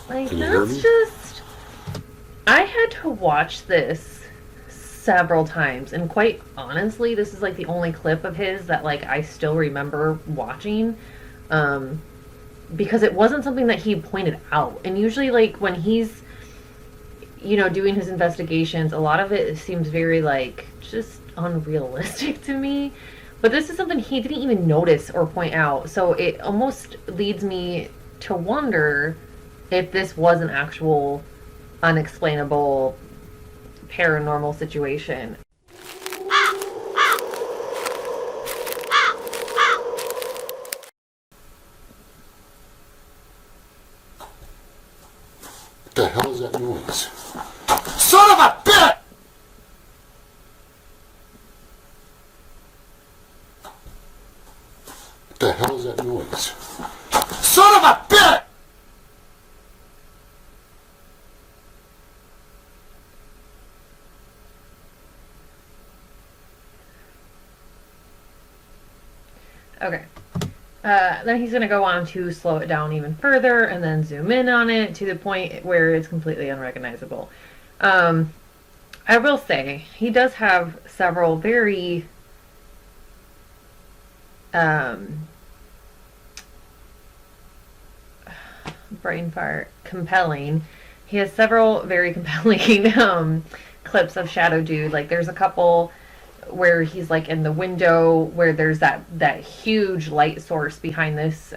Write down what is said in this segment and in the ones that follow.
Like, Can you hear that's me? just... I had to watch this several times, and quite honestly, this is like the only clip of his that like I still remember watching. Um, because it wasn't something that he pointed out. And usually like when he's doing his investigations, a lot of it seems very like just unrealistic to me. But this is something he didn't even notice or point out. So it almost leads me to wonder if this was an actual unexplainable paranormal situation. What the hell is that noise? Son of a bitch! What the hell is that noise? Son of a bitch! Okay. Then he's going to go on to slow it down even further and then zoom in on it to the point where it's completely unrecognizable. I will say, he does have several very brain fart compelling. He has several very compelling clips of Shadow Dude. Like there's a couple where he's like in the window where there's that huge light source behind this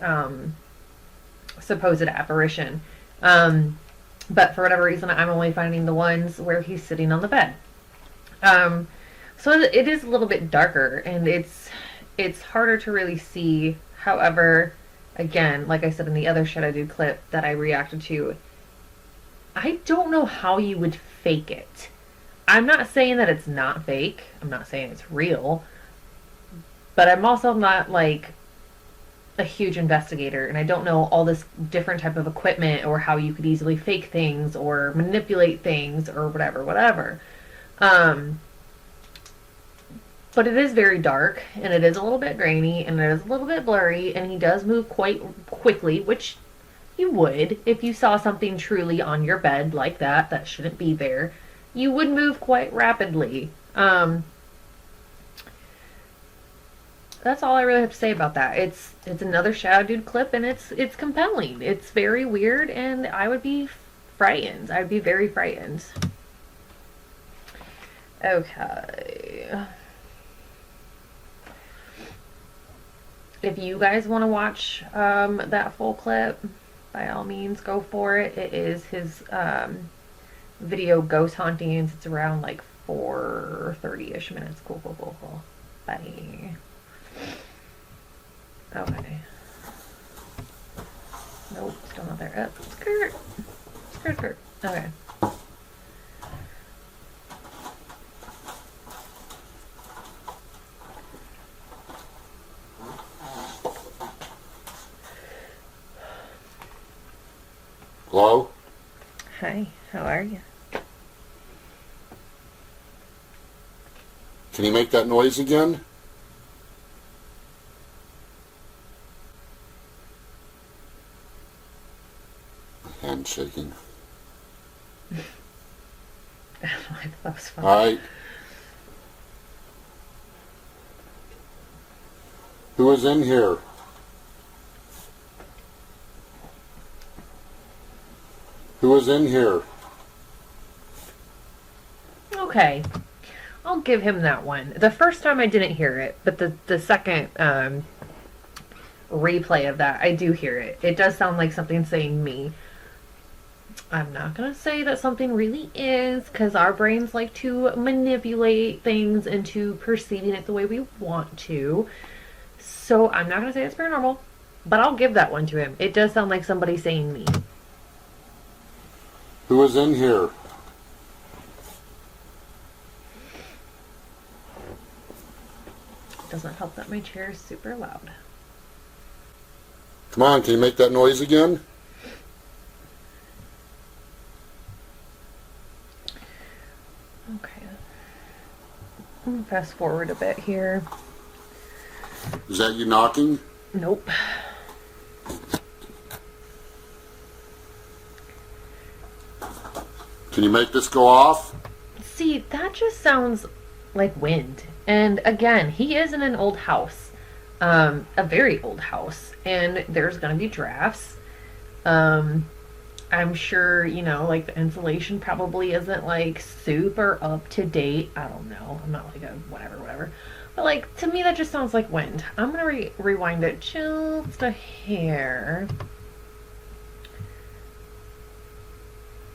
supposed apparition. But for whatever reason, I'm only finding the ones where he's sitting on the bed. So it is a little bit darker, and it's harder to really see. However, again, like I said in the other Shadow Dude clip that I reacted to, I don't know how you would fake it. I'm not saying that it's not fake. I'm not saying it's real. But I'm also not like a huge investigator, and I don't know all this different type of equipment or how you could easily fake things or manipulate things or whatever. But it is very dark, and it is a little bit grainy, and it is a little bit blurry, and he does move quite quickly, which you would if you saw something truly on your bed like that shouldn't be there. You would move quite rapidly. That's all I really have to say about that. It's another Shadow Dude clip, and it's compelling. It's very weird, and I would be frightened. I'd be very frightened. Okay. If you guys want to watch that full clip, by all means, go for it. It is his video Ghost Hauntings. It's around like 4:30-ish minutes. Cool. Bye. Okay. Nope, still not there. Skirt. Okay. Hello? Hi, how are you? Can you make that noise again? Handshaking. I thought that was fun. Alright. Who is in here? Who is in here? Okay. I'll give him that one. The first time I didn't hear it, but the second replay of that, I do hear it. It does sound like something saying me. I'm not going to say that something really is, because our brains like to manipulate things into perceiving it the way we want to. So I'm not going to say it's paranormal, but I'll give that one to him. It does sound like somebody saying me. Who is in here? Doesn't help that my chair is super loud. Come on, can you make that noise again? Okay. I'm going to fast forward a bit here. Is that you knocking? Nope. Can you make this go off? See, that just sounds like wind. And again, he is in an old house, a very old house, and there's going to be drafts. I'm sure, like the insulation probably isn't like super up to date. I don't know. I'm not like a whatever. But like to me, that just sounds like wind. I'm gonna rewind it just a hair.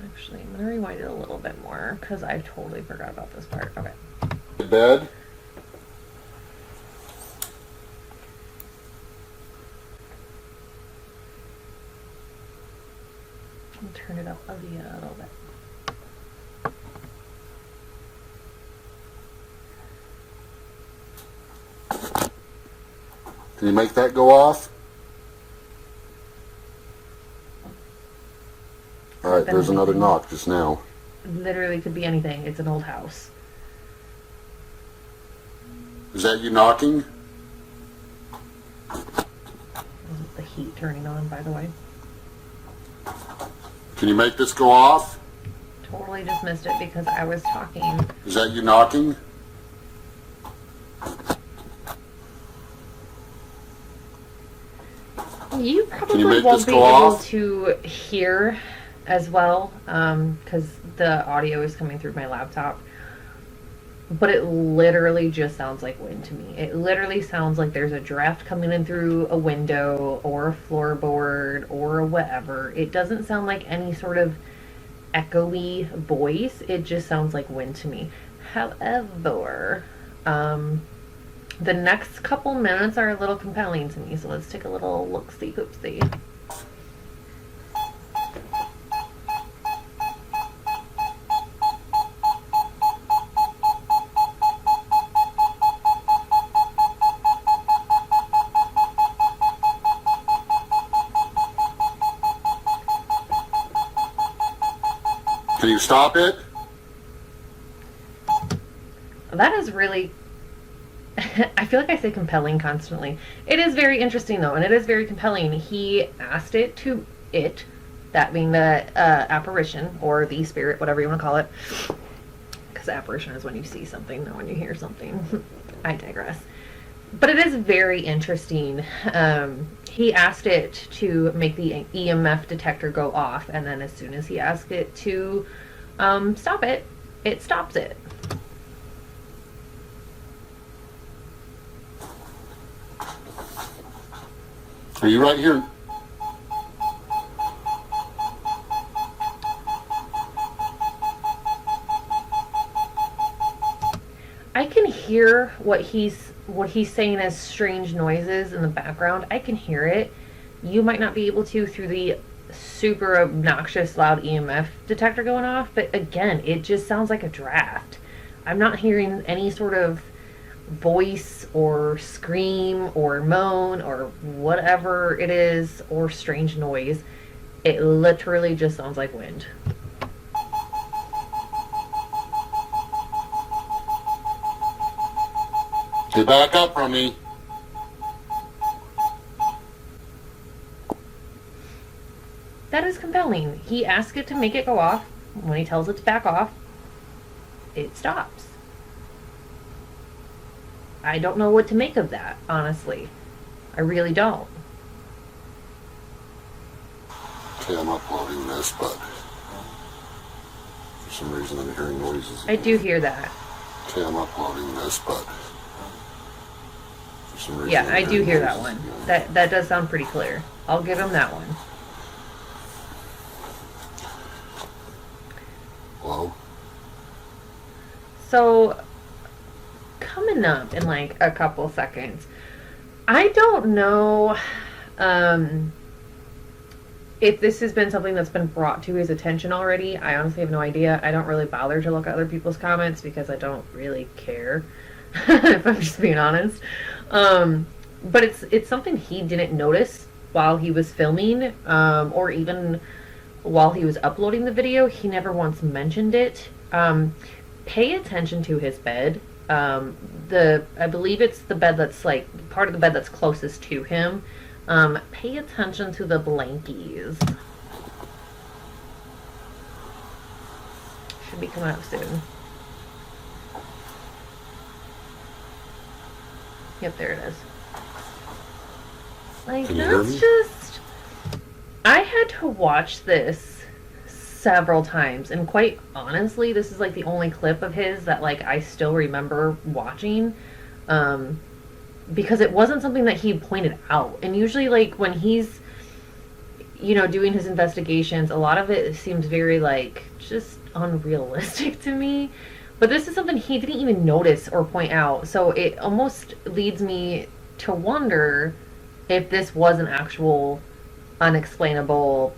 Actually, I'm gonna rewind it a little bit more because I totally forgot about this part. Okay. Bed. I'll turn it up a little bit. Can you make that go off? Alright, there's another knock just now. Literally could be anything. It's an old house. Is that you knocking? The heat turning on, by the way. Can you make this go off? Totally just missed it because I was talking. Is that you knocking? You probably make won't this be go able off? to hear as well because the audio is coming through my laptop. But it literally just sounds like wind to me. It literally sounds like there's a draft coming in through a window or a floorboard or whatever. It doesn't sound like any sort of echoey voice. It just sounds like wind to me. However, the next couple minutes are a little compelling to me, so let's take a little look-see poopsie. Can you stop it? That is really I feel like I say compelling constantly. It is very interesting though, and it is very compelling. He asked that being the apparition or the spirit, whatever you want to call it, because apparition is when you see something, not when you hear something. I digress. But it is very interesting. He asked it to make the EMF detector go off, and then as soon as he asked it to stop it, it stops it. Are you right here? I can hear what he's saying as strange noises in the background. I can hear it. You might not be able to through the super obnoxious loud EMF detector going off, but again, it just sounds like a draft. I'm not hearing any sort of voice or scream or moan or whatever it is or strange noise. It literally just sounds like wind. Get back up from me. That is compelling. He asks it to make it go off. When he tells it to back off, it stops. I don't know what to make of that, honestly. I really don't. Okay, I'm uploading this, but for some reason I'm hearing noises. I do hear that. Okay, I'm uploading this, but for some reason Yeah, I'm I do hear that noises one. again. That does sound pretty clear. I'll give him that one. Hello? So, coming up in like a couple seconds, I don't know if this has been something that's been brought to his attention already. I honestly have no idea. I don't really bother to look at other people's comments because I don't really care, if I'm just being honest. But it's something he didn't notice while he was filming, or even while he was uploading the video. He never once mentioned it. Pay attention to his bed. I believe it's the bed that's like part of the bed that's closest to him. Pay attention to the blankies. should be coming up soon. Yep, there it is. Like, Can you hear that's me? just... I had to watch this several times, and quite honestly, this is like the only clip of his that like I still remember watching, because it wasn't something that he pointed out. And usually, like when he's, doing his investigations, a lot of it seems very like just unrealistic to me. But this is something he didn't even notice or point out, so it almost leads me to wonder if this was an actual unexplainable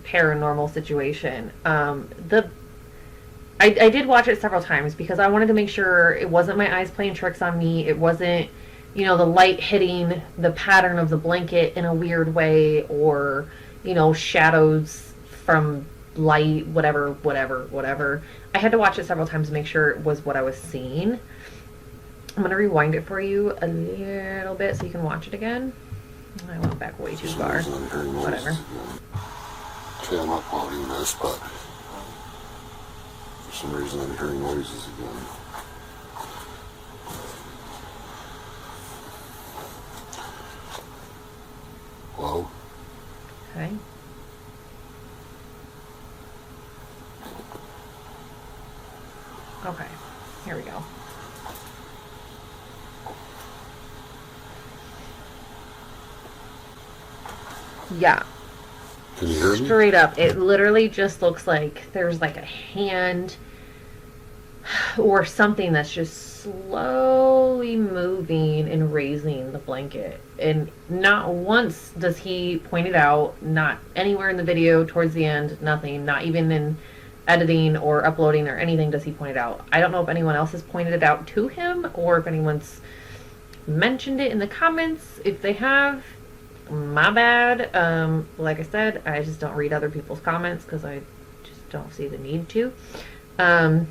paranormal situation. I did watch it several times because I wanted to make sure it wasn't my eyes playing tricks on me. It wasn't, the light hitting the pattern of the blanket in a weird way, or, shadows from light, whatever. I had to watch it several times to make sure it was what I was seeing. I'm going to rewind it for you a little bit so you can watch it again. I went back way too far. Whatever. Okay, I'm uploading this, but for some reason I'm hearing noises again. Hello? Okay. Okay. Here we go. Yeah. Can you hear me? Straight up, it literally just looks like there's like a hand or something that's just slowly moving and raising the blanket. And not once does he point it out, not anywhere in the video, towards the end, nothing, not even in editing or uploading or anything does he point it out. I don't know if anyone else has pointed it out to him or if anyone's mentioned it in the comments. If they have, my bad. Like I said, I just don't read other people's comments because I just don't see the need to. But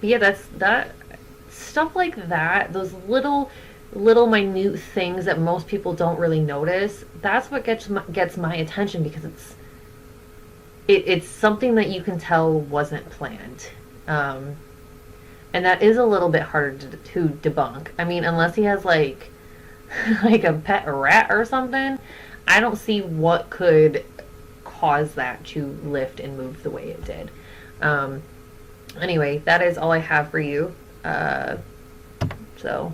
yeah, that stuff like that, those little minute things that most people don't really notice, that's what gets my attention, because it's something that you can tell wasn't planned. And that is a little bit harder to debunk. I mean, unless he has like a pet rat or something, I don't see what could cause that to lift and move the way it did. Anyway, that is all I have for you. So